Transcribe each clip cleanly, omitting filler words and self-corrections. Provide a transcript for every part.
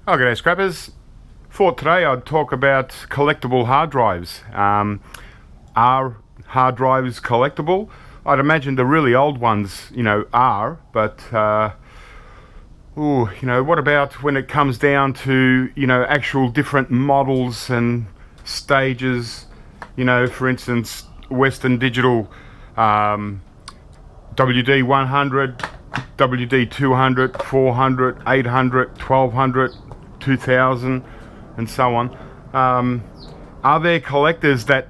Okay, there, scrappers. For today, I'd talk about collectible hard drives. Are hard drives collectible? I'd imagine the really old ones, are, but what about when it comes down to, actual different models and stages? For instance, Western Digital WD 100, WD 200, 400, 800, 1200, 2000, and so on. Are there collectors that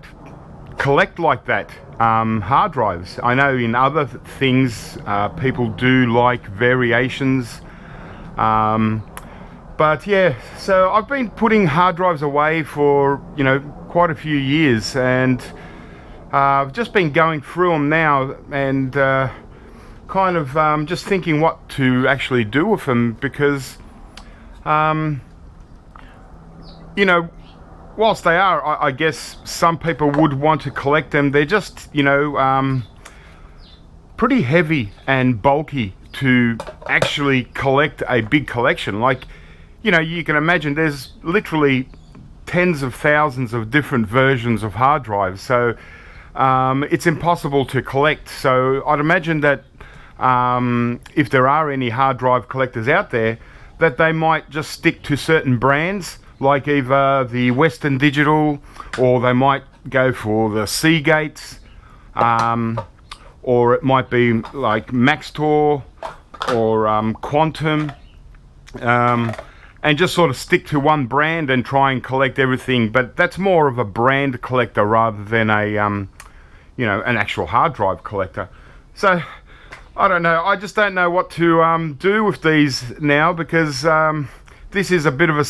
collect like that? Hard drives. I know in other things people do like variations. But yeah, so I've been putting hard drives away for, quite a few years, and I've just been going through them now and kind of just thinking what to actually do with them, because whilst they are, I guess some people would want to collect them, they're just, pretty heavy and bulky to actually collect a big collection. Like, you can imagine there's literally tens of thousands of different versions of hard drives, so it's impossible to collect. So I'd imagine that if there are any hard drive collectors out there, that they might just stick to certain brands, like either the Western Digital, or they might go for the Seagates, or it might be like Maxtor or Quantum, and just sort of stick to one brand and try and collect everything. But that's more of a brand collector rather than a an actual hard drive collector. So I don't know, I just don't know what to do with these now, because this is a bit of a,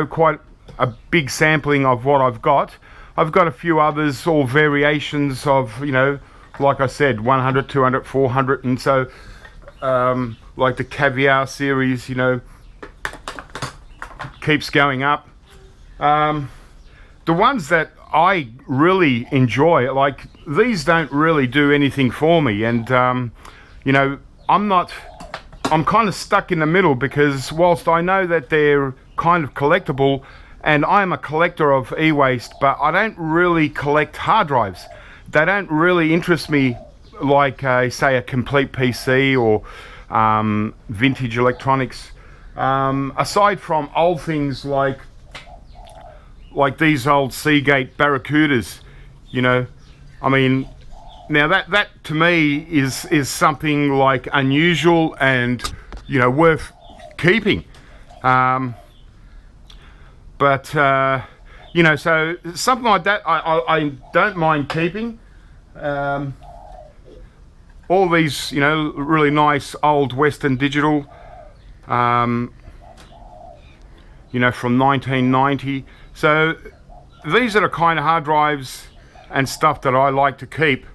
quite a big sampling of what I've got. I've got a few others, all variations of, like I said, 100, 200, 400, and so like the Caviar series, keeps going up. The ones that I really enjoy, like these don't really do anything for me, and I'm kind of stuck in the middle, because whilst I know that they're kind of collectible, and I'm a collector of eWaste, but I don't really collect hard drives. They don't really interest me like, say, a complete PC or vintage electronics. Aside from old things like these old Seagate Barracudas, I mean, now that to me is something like unusual and worth keeping. But so something like that I don't mind keeping. All these really nice old Western Digital, from 1990. So these are the kind of hard drives and stuff that I like to keep.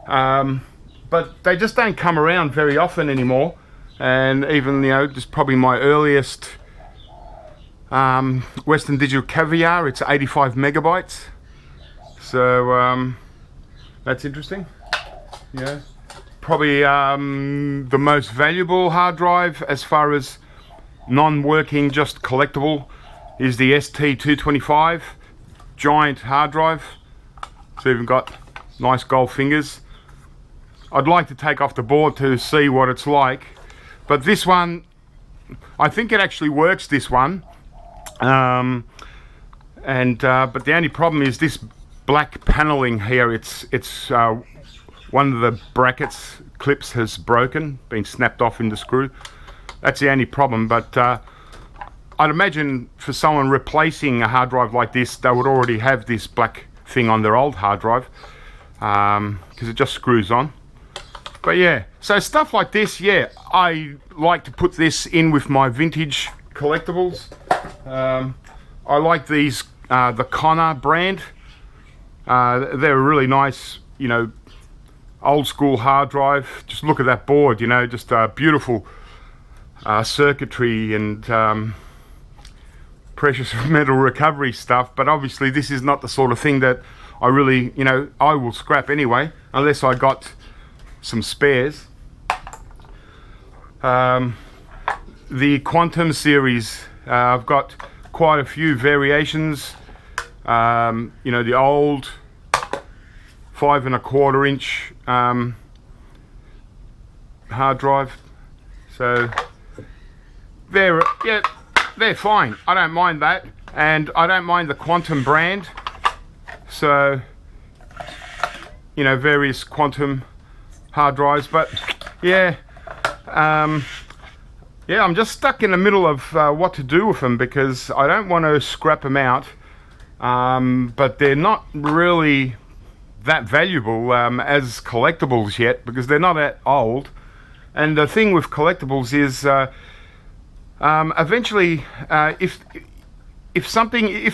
But they just don't come around very often anymore. And even, just probably my earliest Western Digital Caviar, it's 85 megabytes. So that's interesting. Probably the most valuable hard drive as far as non-working, just collectible, is the ST25 Joint hard drive. It's even got nice gold fingers. I'd like to take off the board to see what it's like, but this one, I think it actually works, this one. But the only problem is this black paneling here. It's one of the brackets clips has broken, been snapped off in the screw. That's the only problem, but I'd imagine for someone replacing a hard drive like this, they would already have this black thing on their old hard drive, because it just screws on. But yeah, so stuff like this, yeah, I like to put this in with my vintage collectibles. I like these, the Connor brand. They're a really nice, old school hard drive. Just look at that board, just beautiful circuitry and precious metal recovery stuff. But obviously this is not the sort of thing that I really, I will scrap anyway, unless I got some spares. The Quantum series I've got quite a few variations. You know, the old 5¼ inch hard drive. So they're fine. I don't mind that, and I don't mind the Quantum brand. So, you know, various Quantum hard drives, but yeah, yeah, I'm just stuck in the middle of what to do with them, because I don't want to scrap them out, but they're not really that valuable as collectibles yet, because they're not that old. And the thing with collectibles is eventually, if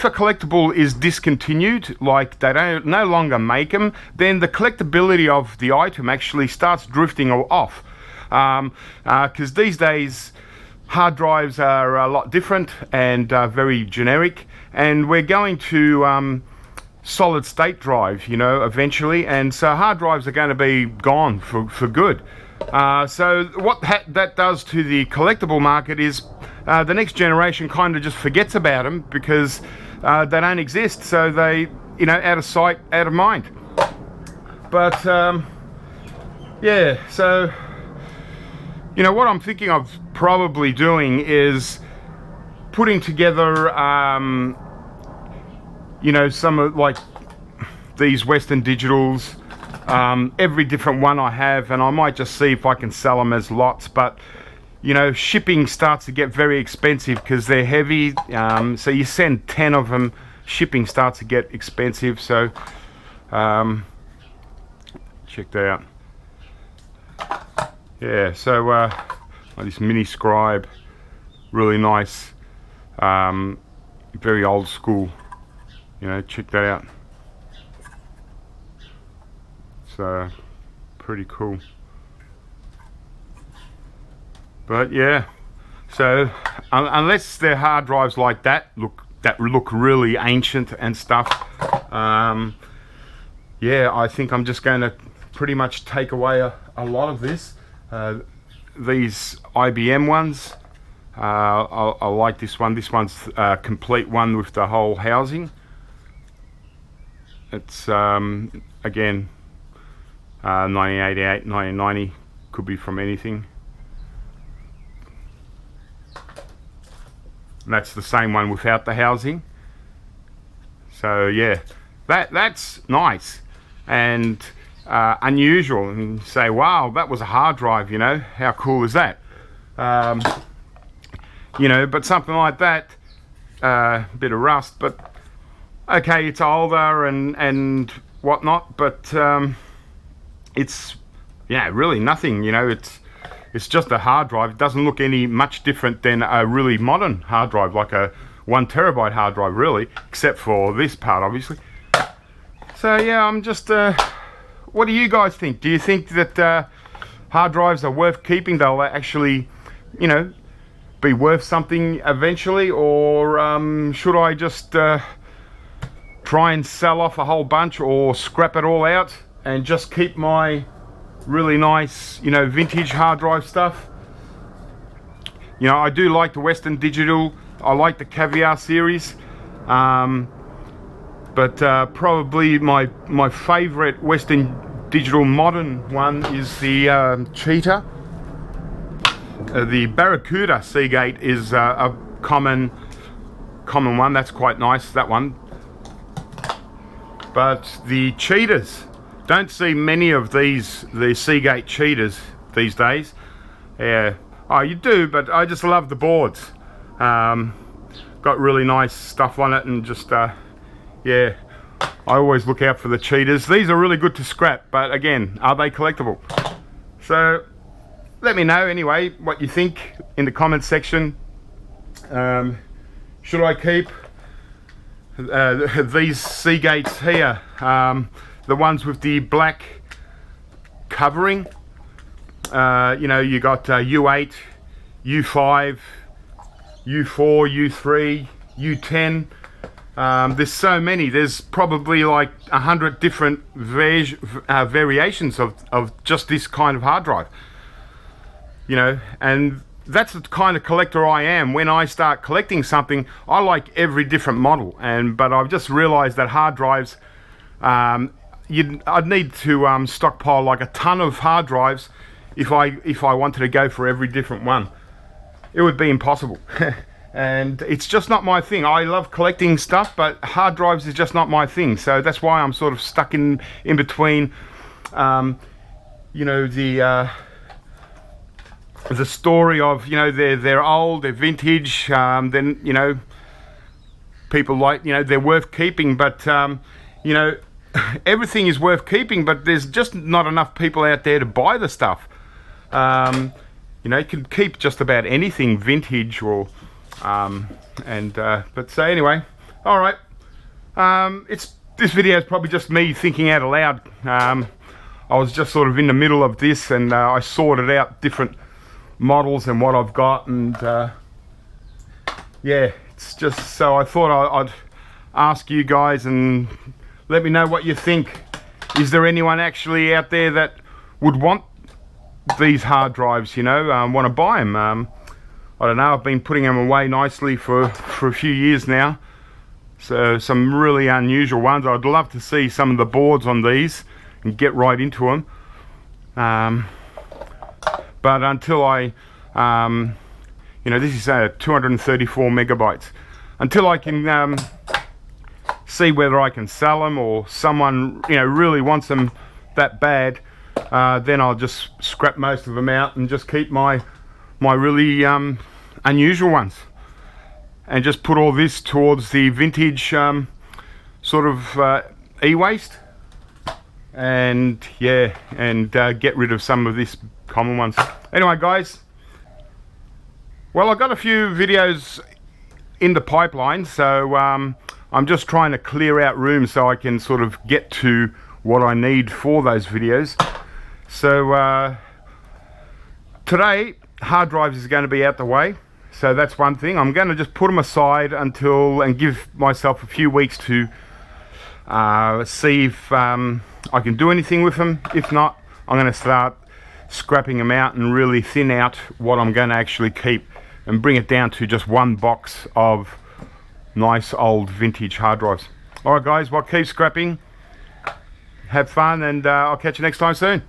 a collectible is discontinued, like they don't no longer make them, then the collectability of the item actually starts drifting off. Because these days hard drives are a lot different and very generic, and we're going to solid state drive, you know, eventually, and so hard drives are going to be gone for good. So what that does to the collectible market is the next generation kind of just forgets about them, because they don't exist, so they, you know, out of sight, out of mind. But yeah, so, you know, what I'm thinking of probably doing is putting together you know, some of like these Western Digitals, every different one I have, and I might just see if I can sell them as lots. But you know, shipping starts to get very expensive because they're heavy, so you send 10 of them, shipping starts to get expensive. So check that out. Yeah, so like this mini scribe, really nice, very old school, you know, check that out. So pretty cool. But yeah, so unless they're hard drives like that look really ancient and stuff, yeah, I think I'm just going to pretty much take away a lot of this. These IBM ones, I like this one. This one's a complete one with the whole housing. It's again 1988, 1990, could be from anything. And that's the same one without the housing. So yeah, that's nice and unusual, and you say, wow, that was a hard drive, you know, how cool is that? You know, but something like that, bit of rust, but okay, it's older and whatnot, but it's, yeah, really nothing, you know. It's just a hard drive. It doesn't look any much different than a really modern hard drive, like a 1 terabyte hard drive, really, except for this part, obviously. So yeah, I'm just what do you guys think? Do you think that hard drives are worth keeping? They'll actually, you know, be worth something eventually, or should I just try and sell off a whole bunch, or scrap it all out and just keep my really nice, you know, vintage hard drive stuff? You know, I do like the Western Digital. I like the Caviar series, but probably my favorite Western Digital modern one is the Cheetah. The Barracuda Seagate is a common one. That's quite nice, that one. But the Cheetahs, don't see many of the Seagate Cheetahs these days. Yeah, oh, you do, but I just love the boards. Got really nice stuff on it, and just yeah, I always look out for the Cheetahs. These are really good to scrap, but again, are they collectible? So let me know anyway what you think in the comments section. Should I keep these Seagates here, the ones with the black covering? You know, you got U8, U5, U4, U3, U10. There's so many. There's probably like 100 different variations of just this kind of hard drive. You know, and that's the kind of collector I am. When I start collecting something, I like every different model, but I've just realized that hard drives, I'd need to stockpile like a ton of hard drives if I wanted to go for every different one. It would be impossible. And it's just not my thing. I love collecting stuff, but hard drives is just not my thing. So that's why I'm sort of stuck in between, you know, the story of, you know, they're old, they're vintage, then, you know, people like, you know, they're worth keeping, but you know, everything is worth keeping, but there's just not enough people out there to buy the stuff. You know, you can keep just about anything vintage or but so anyway, all right, this video is probably just me thinking out aloud. I was just sort of in the middle of this, and I sorted out different models and what I've got, and yeah, it's just, so I thought I'd ask you guys and let me know what you think. Is there anyone actually out there that would want these hard drives, you know, want to buy them? I don't know, I've been putting them away nicely for a few years now, so some really unusual ones. I'd love to see some of the boards on these and get right into them, but until I, you know, this is 234 megabytes. Until I can see whether I can sell them, or someone, you know, really wants them that bad, then I'll just scrap most of them out and just keep my really unusual ones, and just put all this towards the vintage sort of eWaste, and yeah, and get rid of some of this common ones. Anyway guys, well, I've got a few videos in the pipeline, so I'm just trying to clear out room so I can sort of get to what I need for those videos. So today, hard drives is going to be out the way, so that's one thing. I'm going to just put them aside and give myself a few weeks to see if I can do anything with them. If not, I'm going to start scrapping them out and really thin out what I'm going to actually keep, and bring it down to just one box of nice old vintage hard drives. Alright guys, well, keep scrapping, have fun, and I'll catch you next time soon.